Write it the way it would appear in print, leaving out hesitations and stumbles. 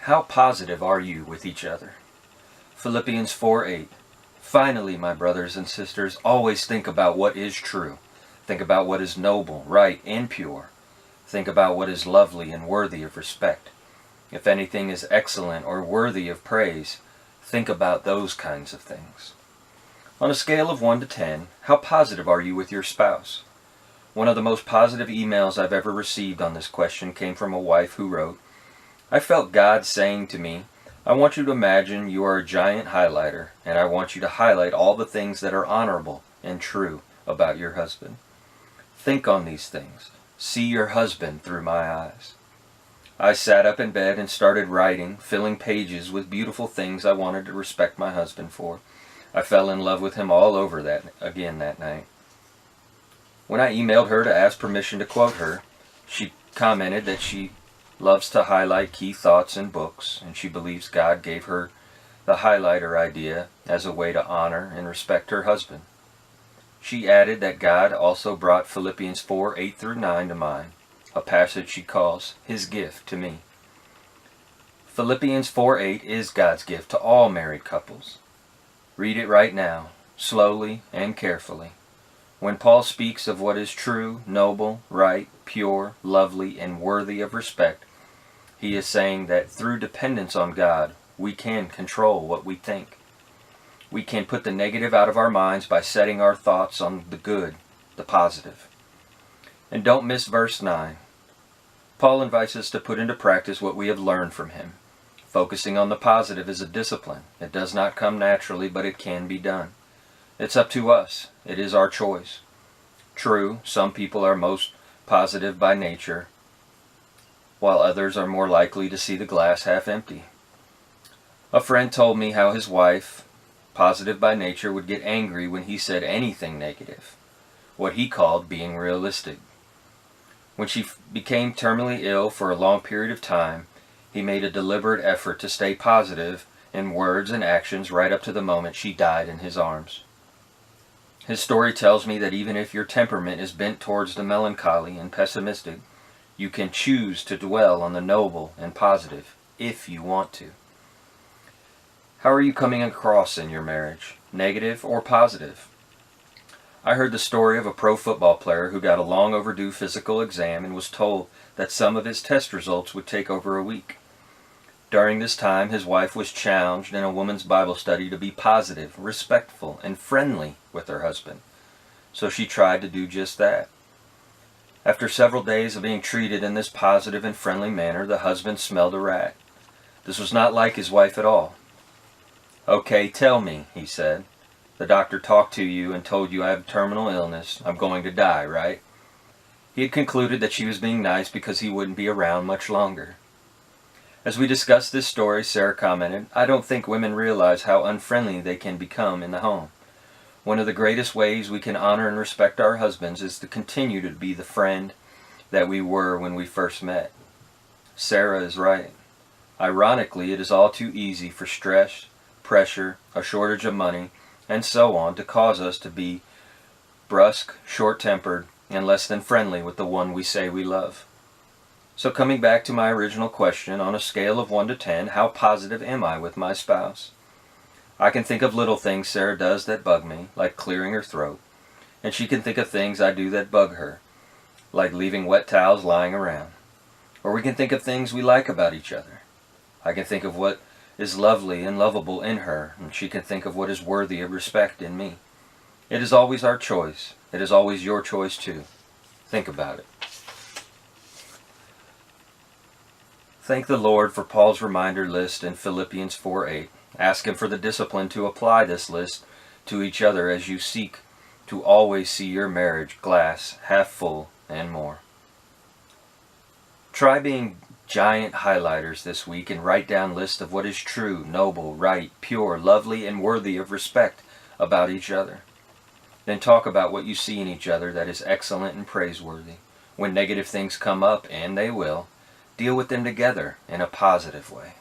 How positive are you with each other? Philippians 4:8. Finally, my brothers and sisters, always think about what is true. Think about what is noble, right, and pure. Think about what is lovely and worthy of respect. If anything is excellent or worthy of praise, think about those kinds of things. On a scale of 1 to 10, how positive are you with your spouse? One of the most positive emails I've ever received on this question came from a wife who wrote, I felt God saying to me, I want you to imagine you are a giant highlighter, and I want you to highlight all the things that are honorable and true about your husband. Think on these things. See your husband through my eyes. I sat up in bed and started writing, filling pages with beautiful things I wanted to respect my husband for. I fell in love with him all over again that night. When I emailed her to ask permission to quote her, she commented that she loves to highlight key thoughts in books, and she believes God gave her the highlighter idea as a way to honor and respect her husband. She added that God also brought Philippians 4:8 through 9 to mind, a passage she calls His gift to me. Philippians 4:8 is God's gift to all married couples. Read it right now, slowly and carefully. When Paul speaks of what is true, noble, right, pure, lovely, and worthy of respect, he is saying that through dependence on God, we can control what we think. We can put the negative out of our minds by setting our thoughts on the good, the positive. And don't miss verse 9. Paul invites us to put into practice what we have learned from him. Focusing on the positive is a discipline. It does not come naturally, but it can be done. It's up to us. It is our choice. True, some people are most positive by nature, while others are more likely to see the glass half empty. A friend told me how his wife, positive by nature, would get angry when he said anything negative, what he called being realistic. When she became terminally ill for a long period of time, he made a deliberate effort to stay positive in words and actions right up to the moment she died in his arms. His story tells me that even if your temperament is bent towards the melancholy and pessimistic, you can choose to dwell on the noble and positive, if you want to. How are you coming across in your marriage, negative or positive? I heard the story of a pro football player who got a long overdue physical exam and was told that some of his test results would take over a week. During this time, his wife was challenged in a woman's Bible study to be positive, respectful, and friendly with her husband. So she tried to do just that. After several days of being treated in this positive and friendly manner, the husband smelled a rat. This was not like his wife at all. Okay, tell me, he said. The doctor talked to you and told you I have terminal illness. I'm going to die, right? He had concluded that she was being nice because he wouldn't be around much longer. As we discussed this story, Sarah commented, I don't think women realize how unfriendly they can become in the home. One of the greatest ways we can honor and respect our husbands is to continue to be the friend that we were when we first met. Sarah is right. Ironically, it is all too easy for stress, pressure, a shortage of money, and so on to cause us to be brusque, short-tempered, and less than friendly with the one we say we love. So coming back to my original question, on a scale of 1 to 10, how positive am I with my spouse? I can think of little things Sarah does that bug me, like clearing her throat, and she can think of things I do that bug her, like leaving wet towels lying around. Or we can think of things we like about each other. I can think of what is lovely and lovable in her, and she can think of what is worthy of respect in me. It is always our choice. It is always your choice too. Think about it. Thank the Lord for Paul's reminder list in Philippians 4:8. Ask Him for the discipline to apply this list to each other as you seek to always see your marriage glass half full and more. Try being giant highlighters this week and write down lists of what is true, noble, right, pure, lovely, and worthy of respect about each other. Then talk about what you see in each other that is excellent and praiseworthy. When negative things come up, and they will, deal with them together in a positive way.